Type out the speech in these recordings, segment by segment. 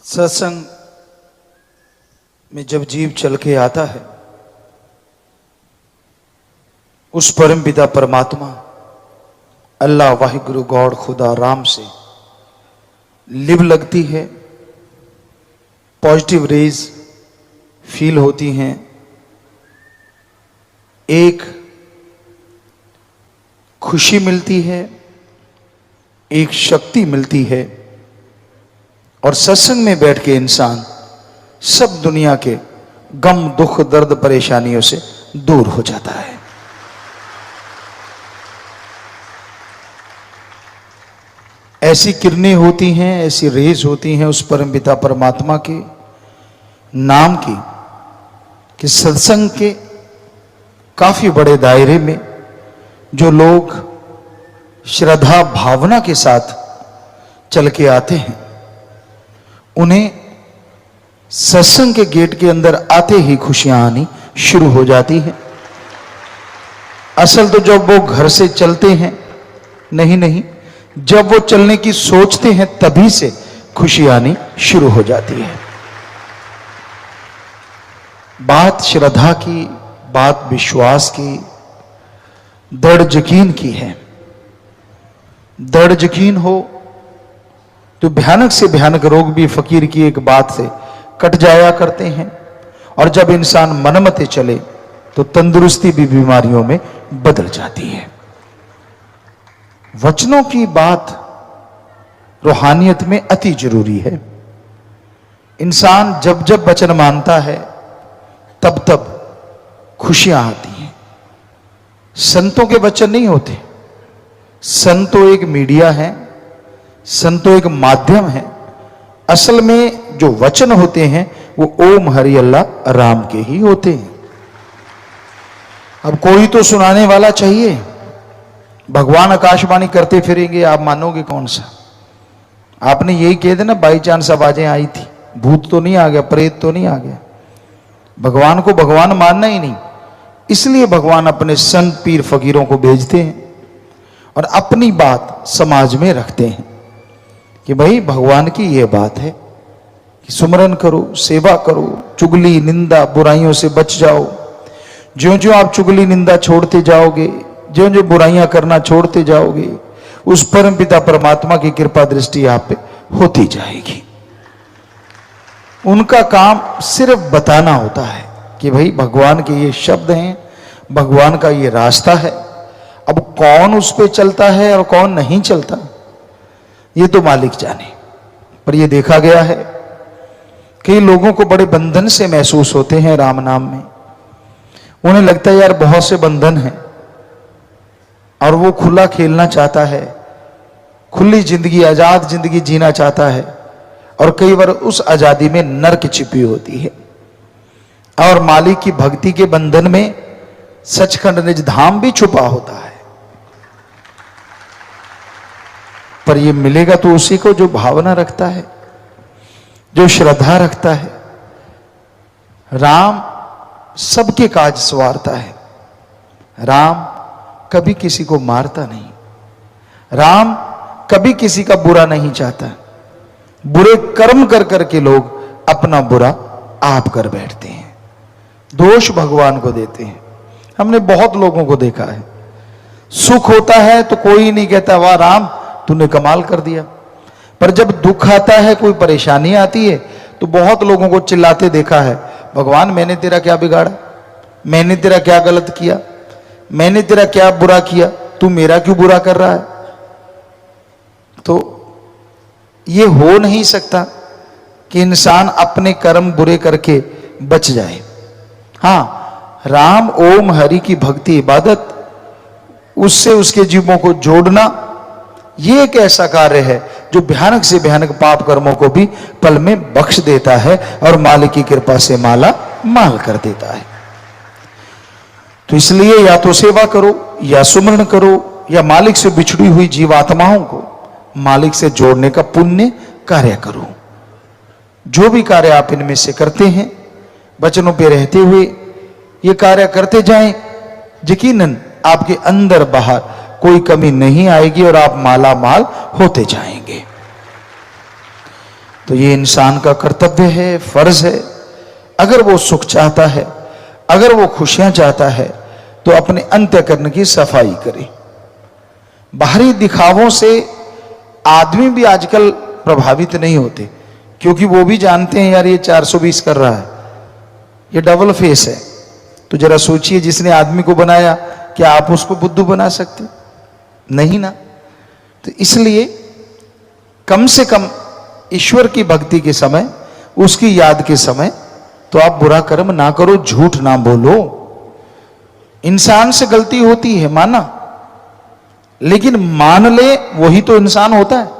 सत्संग में जब जीव चल के आता है, उस परम पिता परमात्मा अल्लाह वाहिगुरु गॉड खुदा राम से लिव लगती है, पॉजिटिव रेज फील होती हैं, एक खुशी मिलती है, एक शक्ति मिलती है और सत्संग में बैठ के इंसान सब दुनिया के गम दुख दर्द परेशानियों से दूर हो जाता है। ऐसी किरणें होती हैं, ऐसी रेज होती हैं उस परम पिता परमात्मा के नाम की कि सत्संग के काफी बड़े दायरे में जो लोग श्रद्धा भावना के साथ चल के आते हैं, उन्हें सत्संग के गेट के अंदर आते ही खुशियां आनी शुरू हो जाती हैं। असल तो जब वो घर से चलते हैं, नहीं, जब वो चलने की सोचते हैं तभी से खुशी आनी शुरू हो जाती है। बात श्रद्धा की, बात विश्वास की, दृढ़ यकीन की है। दृढ़ यकीन हो तो भयानक से भयानक रोग भी फकीर की एक बात से कट जाया करते हैं, और जब इंसान मनमते चले तो तंदुरुस्ती भी बीमारियों में बदल जाती है। वचनों की बात रूहानियत में अति जरूरी है। इंसान जब जब वचन मानता है तब तब खुशियां आती हैं। संतों के वचन नहीं होते, संत तो एक मीडिया है, संत तो एक माध्यम है। असल में जो वचन होते हैं वो ओम हरि अल्लाह राम के ही होते हैं। अब कोई तो सुनाने वाला चाहिए। भगवान आकाशवाणी करते फिरेंगे, आप मानोगे कौन सा? आपने यही कह देना बाई चांस आवाजें आई थी, भूत तो नहीं आ गया, प्रेत तो नहीं आ गया। भगवान को भगवान मानना ही नहीं, इसलिए भगवान अपने संत पीर फकीरों को भेजते हैं और अपनी बात समाज में रखते हैं कि भाई भगवान की यह बात है कि सुमरन करो, सेवा करो, चुगली निंदा बुराइयों से बच जाओ। ज्यों ज्यों आप चुगली निंदा छोड़ते जाओगे, ज्यों ज्यों बुराइयां करना छोड़ते जाओगे, उस परम पिता परमात्मा की कृपा दृष्टि आप पे होती जाएगी। उनका काम सिर्फ बताना होता है कि भाई भगवान के ये शब्द हैं, भगवान का ये रास्ता है। अब कौन उस पे चलता है और कौन नहीं चलता, ये तो मालिक जाने। पर ये देखा गया है कई लोगों को बड़े बंधन से महसूस होते हैं राम नाम में। उन्हें लगता है यार बहुत से बंधन हैं और वो खुला खेलना चाहता है, खुली जिंदगी, आजाद जिंदगी जीना चाहता है, और कई बार उस आजादी में नर्क छिपी होती है। और मालिक की भक्ति के बंधन में सचखंड निज धाम भी छुपा होता है। पर ये मिलेगा तो उसी को जो भावना रखता है, जो श्रद्धा रखता है। राम सबके काज संवारता है। राम कभी किसी को मारता नहीं। राम कभी किसी का बुरा नहीं चाहता। बुरे कर्म कर करके लोग अपना बुरा आप कर बैठते हैं, दोष भगवान को देते हैं। हमने बहुत लोगों को देखा है, सुख होता है तो कोई नहीं कहता वाह राम तूने कमाल कर दिया, पर जब दुख आता है, कोई परेशानी आती है, तो बहुत लोगों को चिल्लाते देखा है, भगवान मैंने तेरा क्या बिगाड़ा, मैंने तेरा क्या गलत किया, मैंने तेरा क्या बुरा किया, तू मेरा क्यों बुरा कर रहा है। तो ये हो नहीं सकता कि इंसान अपने कर्म बुरे करके बच जाए। हाँ, राम ओम हरि की भक्ति इबादत, उससे उसके जीवों को जोड़ना, ये एक ऐसा कार्य है जो भयानक से भयानक पाप कर्मों को भी पल में बख्श देता है और मालिक की कृपा से माला माल कर देता है। तो इसलिए या तो सेवा करो, या सुमरण करो, या मालिक से बिछड़ी हुई जीवात्माओं को मालिक से जोड़ने का पुण्य कार्य करो। जो भी कार्य आप इनमें से करते हैं, वचनों पे रहते हुए ये कार्य करते जाएं, यकीनन आपके अंदर बाहर कोई कमी नहीं आएगी और आप माला माल होते जाएंगे। तो ये इंसान का कर्तव्य है, फर्ज है। अगर वो सुख चाहता है, अगर वो खुशियां चाहता है, तो अपने अंतःकरण की सफाई करे। बाहरी दिखावों से आदमी भी आजकल प्रभावित नहीं होते, क्योंकि वो भी जानते हैं यार ये 420 कर रहा है, ये डबल फेस है। तो जरा सोचिए, जिसने आदमी को बनाया, क्या आप उसको बुद्धू बना सकते? नहीं ना। तो इसलिए कम से कम ईश्वर की भक्ति के समय, उसकी याद के समय तो आप बुरा कर्म ना करो, झूठ ना बोलो। इंसान से गलती होती है, माना, लेकिन मान ले वही तो इंसान होता है।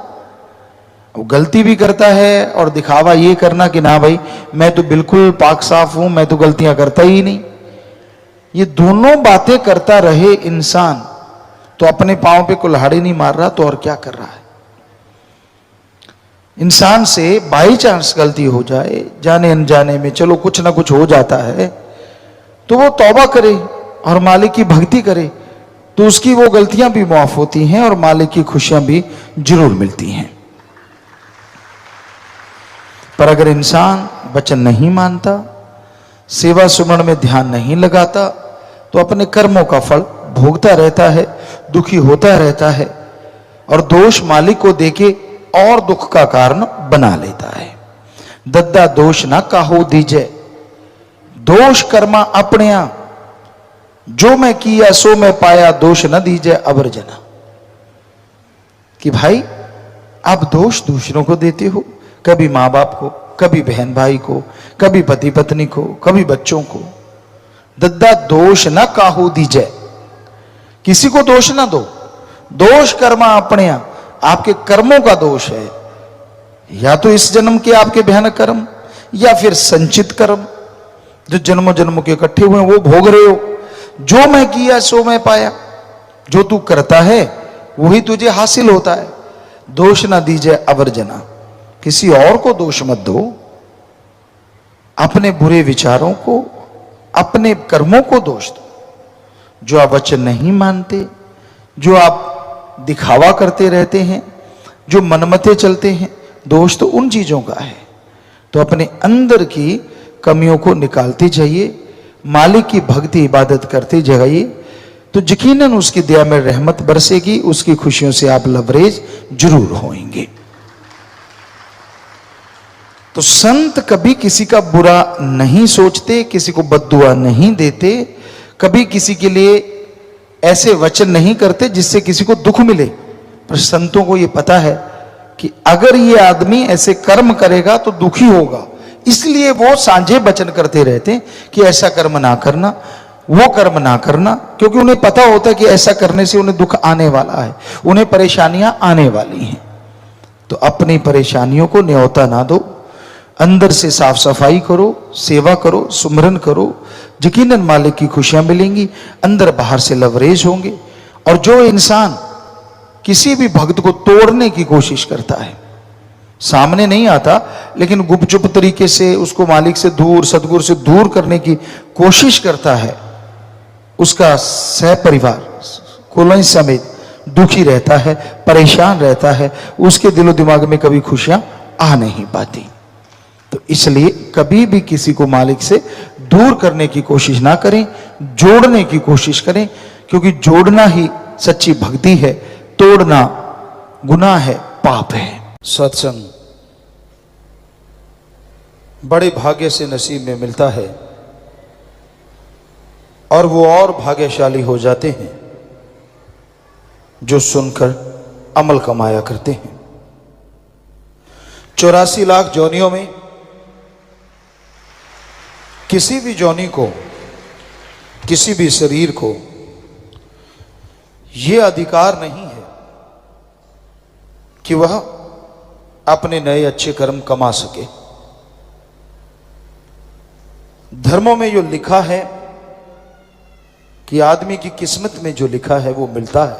वो गलती भी करता है और दिखावा ये करना कि ना भाई मैं तो बिल्कुल पाक साफ हूं, मैं तो गलतियां करता ही नहीं, ये दोनों बातें करता रहे इंसान तो अपने पांव पे कुल्हाड़ी नहीं मार रहा तो और क्या कर रहा है। इंसान से बाई चांस गलती हो जाए, जाने अनजाने में, चलो कुछ ना कुछ हो जाता है, तो वो तौबा करे और मालिक की भक्ति करे, तो उसकी वो गलतियां भी माफ होती हैं और मालिक की खुशियां भी जरूर मिलती हैं। पर अगर इंसान वचन नहीं मानता, सेवा सुमरण में ध्यान नहीं लगाता, तो अपने कर्मों का फल भोगता रहता है, दुखी होता रहता है और दोष मालिक को देके और दुख का कारण बना लेता है। दद्दा दोष ना काहो दीजे, दोष कर्मा अपने, जो मैं किया सो मैं पाया, दोष न दीजे अवर्जना। कि भाई आप दोष दूसरों को देते हो, कभी मां बाप को, कभी बहन भाई को, कभी पति पत्नी को, कभी बच्चों को। दद्दा दोष न काहू दीजे, किसी को दोष ना दो। दोष कर्मा अपने, आपके कर्मों का दोष है, या तो इस जन्म के आपके भयानक कर्म, या फिर संचित कर्म जो जन्मों जन्मों के इकट्ठे हुए वो भोग रहे हो। जो मैं किया सो मैं पाया, जो तू करता है वही तुझे हासिल होता है। दोष ना दीजिए अवर्जना, किसी और को दोष मत दो, अपने बुरे विचारों को, अपने कर्मों को दोष दो। जो आप वचन नहीं मानते, जो आप दिखावा करते रहते हैं, जो मनमते चलते हैं, दोष तो उन चीजों का है। तो अपने अंदर की कमियों को निकालते जाइए, मालिक की भक्ति इबादत करते जाइए, तो यकीनन उसकी दया में रहमत बरसेगी, उसकी खुशियों से आप लबरेज जरूर होंगे। तो संत कभी किसी का बुरा नहीं सोचते, किसी को बद्दुआ नहीं देते, कभी किसी के लिए ऐसे वचन नहीं करते जिससे किसी को दुख मिले। पर संतों को यह पता है कि अगर ये आदमी ऐसे कर्म करेगा तो दुखी होगा, इसलिए वो सांझे वचन करते रहते हैं कि ऐसा कर्म ना करना, वो कर्म ना करना, क्योंकि उन्हें पता होता है कि ऐसा करने से उन्हें दुख आने वाला है, उन्हें परेशानियां आने वाली हैं। तो अपनी परेशानियों को न्योता ना दो, अंदर से साफ सफाई करो, सेवा करो, सुमरन करो, यकीनन मालिक की खुशियां मिलेंगी, अंदर बाहर से लवरेज होंगे। और जो इंसान किसी भी भक्त को तोड़ने की कोशिश करता है, सामने नहीं आता लेकिन गुपचुप तरीके से उसको मालिक से दूर, सदगुरु से दूर करने की कोशिश करता है, उसका सह परिवार कुल समेत दुखी रहता है, परेशान रहता है, उसके दिलो दिमाग में कभी खुशियां आ नहीं पाती। तो इसलिए कभी भी किसी को मालिक से दूर करने की कोशिश ना करें, जोड़ने की कोशिश करें, क्योंकि जोड़ना ही सच्ची भक्ति है, तोड़ना गुनाह है, पाप है। सत्संग बड़े भाग्य से नसीब में मिलता है और वो और भाग्यशाली हो जाते हैं जो सुनकर अमल कमाया करते हैं। 84 लाख जोनियों में किसी भी जोनी को, किसी भी शरीर को यह अधिकार नहीं है कि वह अपने नए अच्छे कर्म कमा सके। धर्मों में जो लिखा है कि आदमी की किस्मत में जो लिखा है वो मिलता है,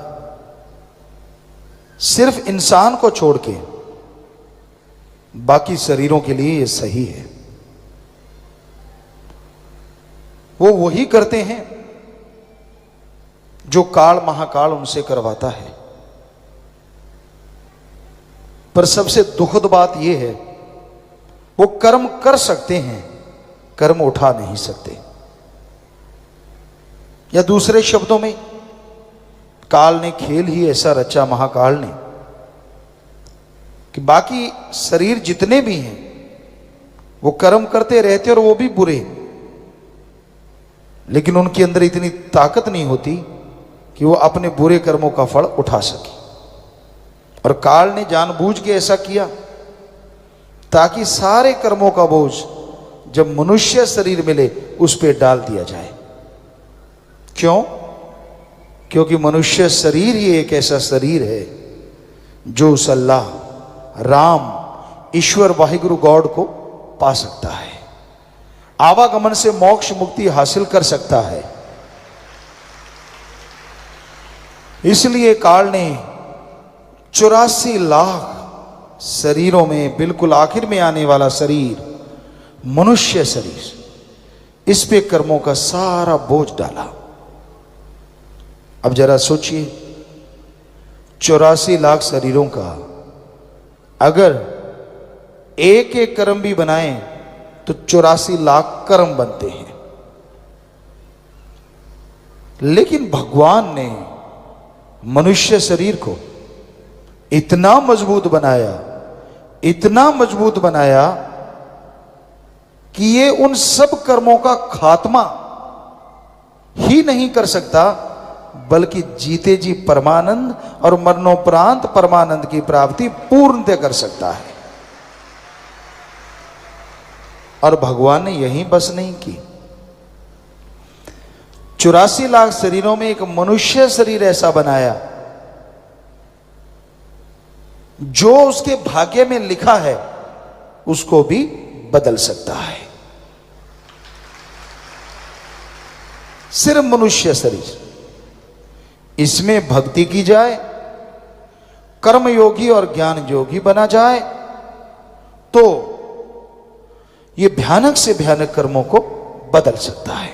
सिर्फ इंसान को छोड़ के बाकी शरीरों के लिए ये सही है। वो वही करते हैं जो काल महाकाल उनसे करवाता है। पर सबसे दुखद बात यह है वो कर्म कर सकते हैं, कर्म उठा नहीं सकते। या दूसरे शब्दों में, काल ने खेल ही ऐसा रचा, महाकाल ने, कि बाकी शरीर जितने भी हैं वो कर्म करते रहते और वो भी बुरे, लेकिन उनके अंदर इतनी ताकत नहीं होती कि वो अपने बुरे कर्मों का फल उठा सके। और काल ने जानबूझ के ऐसा किया ताकि सारे कर्मों का बोझ जब मनुष्य शरीर मिले उस पर डाल दिया जाए। क्यों? क्योंकि मनुष्य शरीर ही एक ऐसा शरीर है जो उस अल्लाह, राम, ईश्वर वाहिगुरु गॉड को पा सकता है, आवागमन से मोक्ष मुक्ति हासिल कर सकता है। इसलिए काल ने 84 लाख शरीरों में बिल्कुल आखिर में आने वाला शरीर, मनुष्य शरीर, इस पे कर्मों का सारा बोझ डाला। अब जरा सोचिए, 84 लाख शरीरों का अगर एक एक कर्म भी बनाएं तो 84 लाख कर्म बनते हैं। लेकिन भगवान ने मनुष्य शरीर को इतना मजबूत बनाया, इतना मजबूत बनाया कि ये उन सब कर्मों का खात्मा ही नहीं कर सकता, बल्कि जीते जी परमानंद और मरणोपरांत परमानंद की प्राप्ति पूर्णतः कर सकता है। और भगवान ने यही बस नहीं की, 84 लाख शरीरों में एक मनुष्य शरीर ऐसा बनाया जो उसके भाग्य में लिखा है उसको भी बदल सकता है। सिर्फ मनुष्य शरीर, इसमें भक्ति की जाए, कर्म योगी और ज्ञान योगी बना जाए तो ये भयानक से भयानक कर्मों को बदल सकता है।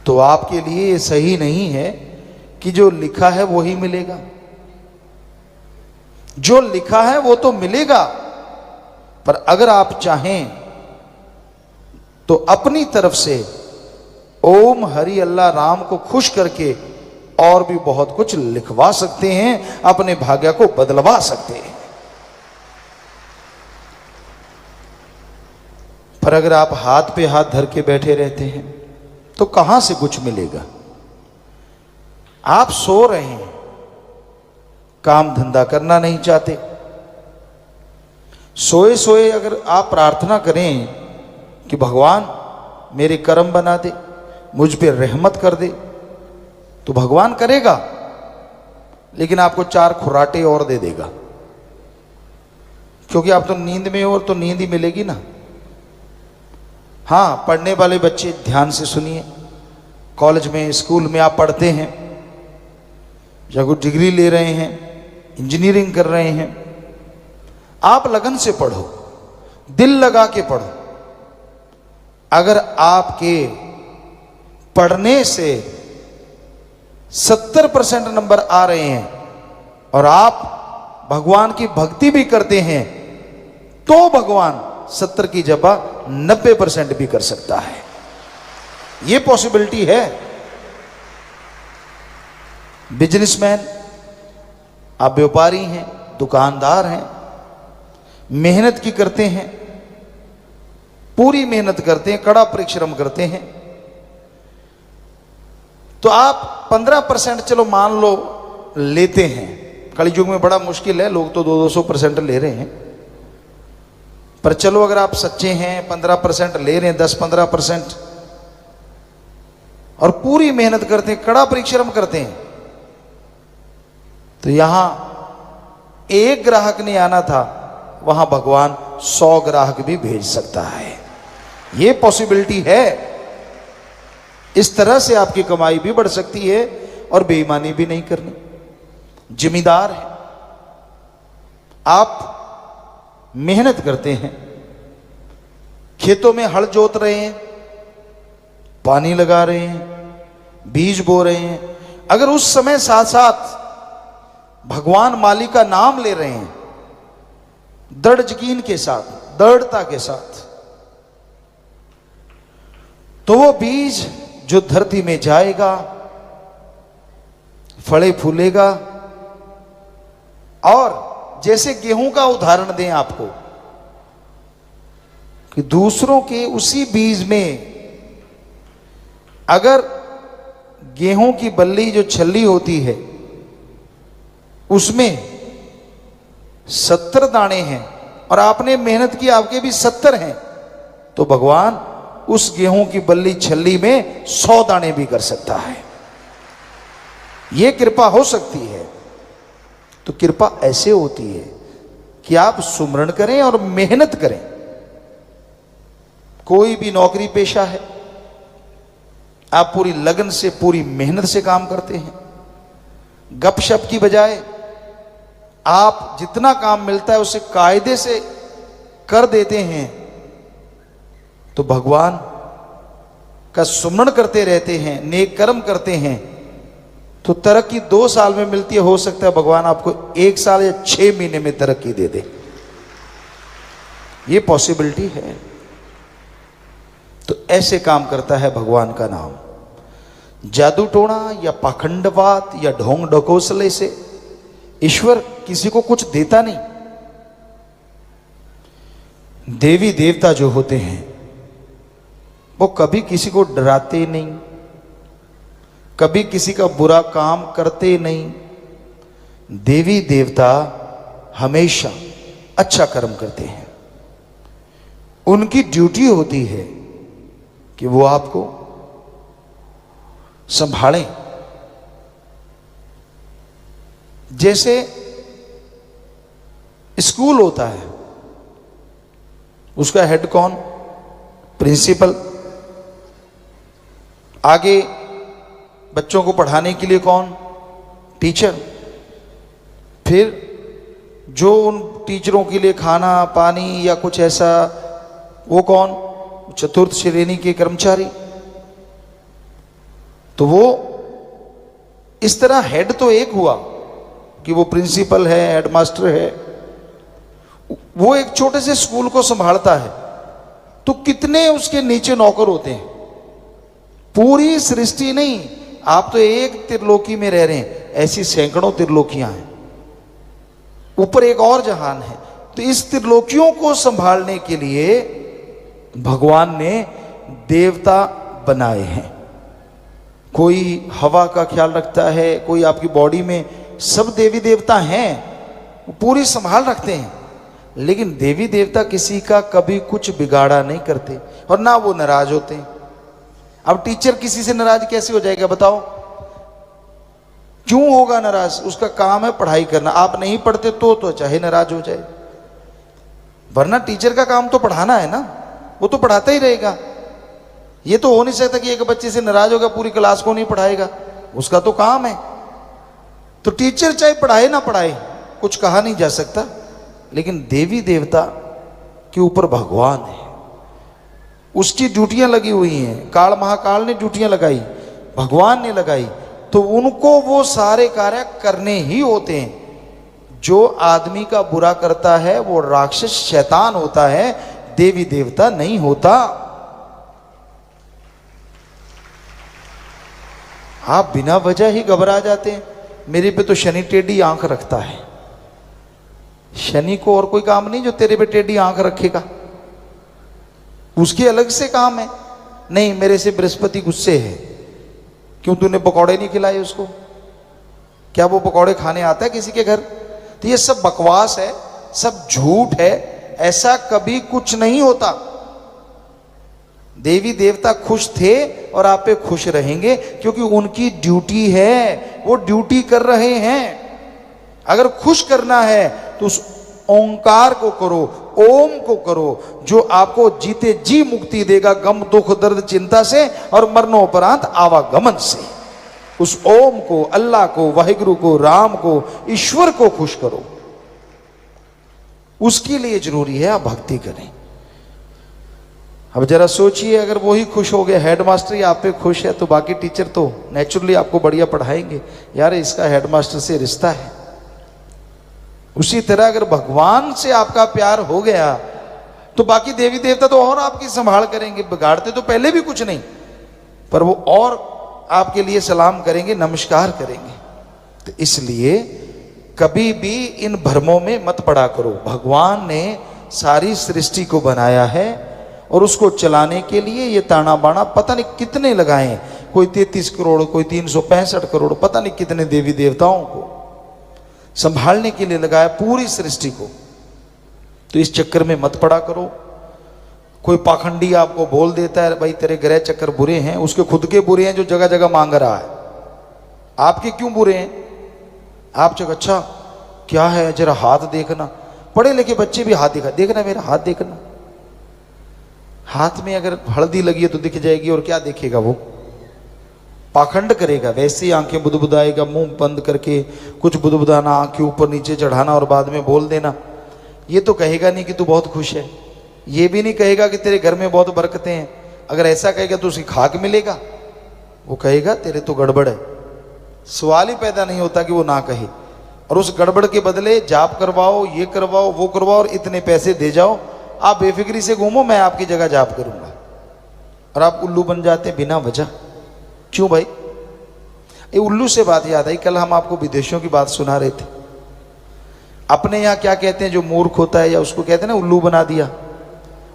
तो आपके लिए ये सही नहीं है कि जो लिखा है वो ही मिलेगा। जो लिखा है वो तो मिलेगा, पर अगर आप चाहें तो अपनी तरफ से ओम हरि अल्लाह राम को खुश करके और भी बहुत कुछ लिखवा सकते हैं, अपने भाग्य को बदलवा सकते हैं। पर अगर आप हाथ पे हाथ धर के बैठे रहते हैं तो कहां से कुछ मिलेगा। आप सो रहे हैं, काम धंधा करना नहीं चाहते, सोए सोए अगर आप प्रार्थना करें कि भगवान मेरे कर्म बना दे, मुझ पे रहमत कर दे, तो भगवान करेगा, लेकिन आपको 4 खुराटे और दे देगा, क्योंकि आप तो नींद में हो और तो नींद ही मिलेगी ना। हाँ, पढ़ने वाले बच्चे ध्यान से सुनिए, कॉलेज में स्कूल में आप पढ़ते हैं या कुछ डिग्री ले रहे हैं, इंजीनियरिंग कर रहे हैं, आप लगन से पढ़ो, दिल लगा के पढ़ो। अगर आपके पढ़ने से 70% नंबर आ रहे हैं और आप भगवान की भक्ति भी करते हैं तो भगवान 70 की जगह 90% भी कर सकता है। यह पॉसिबिलिटी है। बिजनेसमैन, आप व्यापारी हैं, दुकानदार हैं, मेहनत की करते हैं, पूरी मेहनत करते हैं, कड़ा परिश्रम करते हैं, तो आप 15% चलो मान लो लेते हैं। कलयुग में बड़ा मुश्किल है, लोग तो 200% ले रहे हैं, पर चलो अगर आप सच्चे हैं 15% ले रहे हैं, 10-15%, और पूरी मेहनत करते हैं, कड़ा परिश्रम करते हैं, तो यहां एक ग्राहक नहीं आना था, वहां भगवान 100 ग्राहक भी भेज सकता है। यह पॉसिबिलिटी है। इस तरह से आपकी कमाई भी बढ़ सकती है और बेईमानी भी नहीं करनी। जिम्मेदार है, आप मेहनत करते हैं, खेतों में हल जोत रहे हैं, पानी लगा रहे हैं, बीज बो रहे हैं, अगर उस समय साथ साथ भगवान माली का नाम ले रहे हैं दृढ़ यकीन के साथ, दृढ़ता के साथ, तो वो बीज जो धरती में जाएगा, फले फूलेगा। और जैसे गेहूं का उदाहरण दें आपको कि दूसरों के उसी बीज में अगर गेहूं की बल्ली जो छल्ली होती है उसमें 70 दाने हैं और आपने मेहनत की, आपके भी 70 हैं, तो भगवान उस गेहूं की बल्ली छल्ली में 100 दाने भी कर सकता है। यह कृपा हो सकती है। तो कृपा ऐसे होती है कि आप सुमरण करें और मेहनत करें। कोई भी नौकरी पेशा है, आप पूरी लगन से, पूरी मेहनत से काम करते हैं, गपशप की बजाय आप जितना काम मिलता है उसे कायदे से कर देते हैं, तो भगवान का सुमरण करते रहते हैं, नेक कर्म करते हैं, तो तरक्की 2 साल में मिलती है। हो सकता है भगवान आपको 1 साल या 6 महीने में तरक्की दे दे, ये पॉसिबिलिटी है। तो ऐसे काम करता है भगवान का नाम। जादू टोना या पाखंडवाद या ढोंग ढकोसले से ईश्वर किसी को कुछ देता नहीं। देवी देवता जो होते हैं वो कभी किसी को डराते नहीं, कभी किसी का बुरा काम करते नहीं। देवी देवता हमेशा अच्छा कर्म करते हैं। उनकी ड्यूटी होती है कि वो आपको संभालें। जैसे स्कूल होता है, उसका हेड कौन? प्रिंसिपल। आगे बच्चों को पढ़ाने के लिए कौन? टीचर। फिर जो उन टीचरों के लिए खाना पानी या कुछ ऐसा, वो कौन? चतुर्थ श्रेणी के कर्मचारी। तो वो इस तरह हेड तो एक हुआ कि वो प्रिंसिपल है, हेडमास्टर है, वो एक छोटे से स्कूल को संभालता है, तो कितने उसके नीचे नौकर होते हैं। पूरी सृष्टि नहीं, आप तो एक त्रिलोकी में रह रहे हैं, ऐसी सैकड़ों त्रिलोकियां हैं, ऊपर एक और जहान है। तो इस त्रिलोकियों को संभालने के लिए भगवान ने देवता बनाए हैं। कोई हवा का ख्याल रखता है, कोई आपकी बॉडी में, सब देवी देवता हैं, वो पूरी संभाल रखते हैं। लेकिन देवी देवता किसी का कभी कुछ बिगाड़ा नहीं करते और ना वो नाराज होते हैं। अब टीचर किसी से नाराज कैसे हो जाएगा बताओ? क्यों होगा नाराज? उसका काम है पढ़ाई करना। आप नहीं पढ़ते तो चाहे नाराज हो जाए, वरना टीचर का काम तो पढ़ाना है ना, वो तो पढ़ाता ही रहेगा। ये तो हो नहीं सकता कि एक बच्चे से नाराज होगा पूरी क्लास को नहीं पढ़ाएगा, उसका तो काम है। तो टीचर चाहे पढ़ाए ना पढ़ाए, कुछ कहा नहीं जा सकता। लेकिन देवी देवता के ऊपर भगवान है, उसकी ड्यूटियां लगी हुई हैं। काल महाकाल ने ड्यूटियां लगाई, भगवान ने लगाई, तो उनको वो सारे कार्य करने ही होते हैं। जो आदमी का बुरा करता है वो राक्षस शैतान होता है, देवी देवता नहीं होता। आप बिना वजह ही घबरा जाते हैं। मेरे पे तो शनि टेढ़ी आंख रखता है। शनि को और कोई काम नहीं जो तेरे पे टेढ़ी आंख रखेगा, उसके अलग से काम है। नहीं, मेरे से बृहस्पति गुस्से है, क्यों तूने पकौड़े नहीं खिलाए उसको? क्या वो पकौड़े खाने आता है किसी के घर? तो ये सब बकवास है, सब झूठ है, ऐसा कभी कुछ नहीं होता। देवी देवता खुश थे और आप पे खुश रहेंगे, क्योंकि उनकी ड्यूटी है, वो ड्यूटी कर रहे हैं। अगर खुश करना है तो उस ओंकार को करो, ओम को करो, जो आपको जीते जी मुक्ति देगा गम दुख दर्द चिंता से और मरणोपरांत आवागमन से। उस ओम को, अल्लाह को, वाहिगुरु को, राम को, ईश्वर को खुश करो। उसके लिए जरूरी है आप भक्ति करें। अब जरा सोचिए, अगर वो ही खुश हो गए, हेडमास्टर ही आप पे खुश है, तो बाकी टीचर तो नेचुरली आपको बढ़िया पढ़ाएंगे। यार इसका हेडमास्टर से रिश्ता है, उसी तरह अगर भगवान से आपका प्यार हो गया तो बाकी देवी देवता तो और आपकी संभाल करेंगे। बिगाड़ते तो पहले भी कुछ नहीं, पर वो और आपके लिए सलाम करेंगे, नमस्कार करेंगे। तो इसलिए कभी भी इन भ्रमों में मत पड़ा करो। भगवान ने सारी सृष्टि को बनाया है और उसको चलाने के लिए ये ताना बाना पता नहीं कितने लगाए, कोई 33 करोड़, कोई 365 करोड़, पता नहीं कितने देवी देवताओं को संभालने के लिए लगाया पूरी सृष्टि को। तो इस चक्कर में मत पड़ा करो। कोई पाखंडी आपको बोल देता है भाई तेरे ग्रह चक्कर बुरे हैं, उसके खुद के बुरे हैं जो जगह जगह मांग रहा है, आपके क्यों बुरे हैं? आप जगह अच्छा क्या है जरा हाथ देखना, पढ़े लिखे बच्चे भी हाथ देखना मेरा हाथ देखना। हाथ में अगर हल्दी लगी है तो दिख जाएगी, और क्या देखेगा वो? पाखंड करेगा। वैसे ही आंखें बुदबुदाएगा, मुंह बंद करके कुछ बुदबुदाना, आंखें ऊपर नीचे चढ़ाना और बाद में बोल देना। ये तो कहेगा नहीं कि तू बहुत खुश है, ये भी नहीं कहेगा कि तेरे घर में बहुत बरकतें हैं। अगर ऐसा कहेगा तो उसे खाक मिलेगा, वो कहेगा तेरे तो गड़बड़ है। सवाल ही पैदा नहीं होता कि वो ना कहे। और उस गड़बड़ के बदले जाप करवाओ, ये करवाओ, वो करवाओ और इतने पैसे दे जाओ, आप बेफिक्री से घूमो, मैं आपकी जगह जाप करूंगा। और आप उल्लू बन जाते बिना वजह। क्यों भाई? ये उल्लू से बात याद आई, कल हम आपको विदेशों की बात सुना रहे थे। अपने यहाँ क्या कहते हैं, जो मूर्ख होता है या उसको कहते हैं ना उल्लू बना दिया,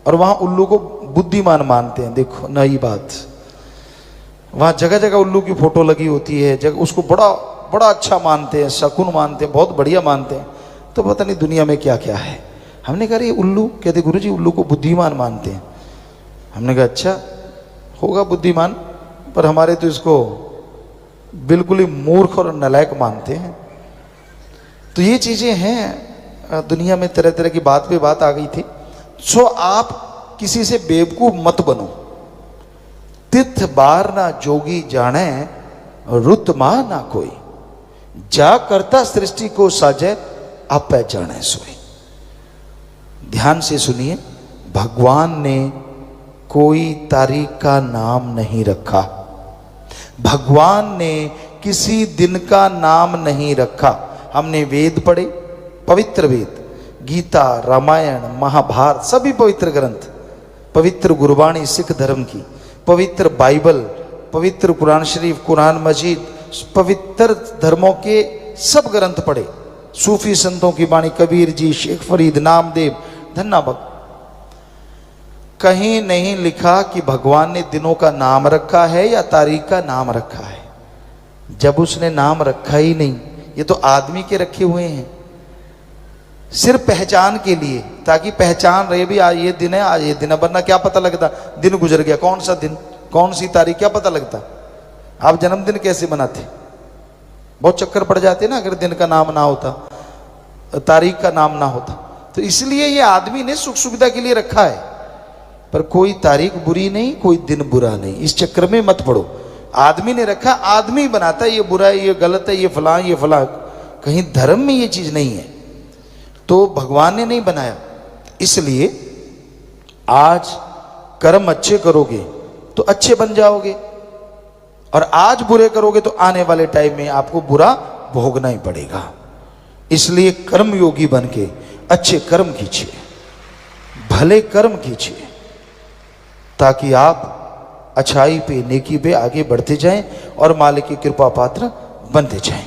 और वहां उल्लू को बुद्धिमान मानते हैं। देखो नई बात, वहां जगह जगह उल्लू की फोटो लगी होती है, जगह उसको बड़ा बड़ा अच्छा मानते हैं, शकुन मानते हैं, बहुत बढ़िया मानते हैं। तो पता नहीं दुनिया में क्या क्या है। हमने कहा ये उल्लू, कहते गुरुजी उल्लू को बुद्धिमान मानते हैं। हमने कहा अच्छा होगा बुद्धिमान, पर हमारे तो इसको बिल्कुल ही मूर्ख और नालायक मानते हैं। तो ये चीजें हैं दुनिया में, तरह तरह की बात पे बात आ गई थी। सो आप किसी से बेवकूफ मत बनो। तिथ बार ना जोगी जाने, रुत मा ना कोई, जा करता सृष्टि को साजे, आप पहचाने सोई। ध्यान से सुनिए, भगवान ने कोई तारीख का नाम नहीं रखा, भगवान ने किसी दिन का नाम नहीं रखा। हमने वेद पढ़े, पवित्र वेद, गीता, रामायण, महाभारत, सभी पवित्र ग्रंथ, पवित्र गुरबाणी सिख धर्म की, पवित्र बाइबल, पवित्र कुरान शरीफ, कुरान मजीद, पवित्र धर्मों के सब ग्रंथ पढ़े। सूफी संतों की वाणी, कबीर जी, शेख फरीद, नामदेव, धन्ना भक्त। कहीं नहीं लिखा कि भगवान ने दिनों का नाम रखा है या तारीख का नाम रखा है। जब उसने नाम रखा ही नहीं, ये तो आदमी के रखे हुए हैं सिर्फ पहचान के लिए, ताकि पहचान रहे भी आज ये दिन है, आज ये दिन है। वरना क्या पता लगता दिन गुजर गया, कौन सा दिन, कौन सी तारीख, क्या पता लगता? आप जन्मदिन कैसे मनाते? बहुत चक्कर पड़ जाते ना अगर दिन का नाम ना होता, तारीख का नाम ना होता। तो इसलिए ये आदमी ने सुख सुविधा के लिए रखा है, पर कोई तारीख बुरी नहीं, कोई दिन बुरा नहीं। इस चक्कर में मत पड़ो। आदमी ने रखा, आदमी बनाता है ये बुरा है, ये गलत है, ये फलां, ये फलां। कहीं धर्म में ये चीज नहीं है, तो भगवान ने नहीं बनाया। इसलिए आज कर्म अच्छे करोगे तो अच्छे बन जाओगे, और आज बुरे करोगे तो आने वाले टाइम में आपको बुरा भोगना ही पड़ेगा। इसलिए कर्म योगी बन के अच्छे कर्म कीजिए, भले कर्म कीजिए, ताकि आप अच्छाई पे, नेकी पे आगे बढ़ते जाएं और मालिक की कृपा पात्र बनते जाएं।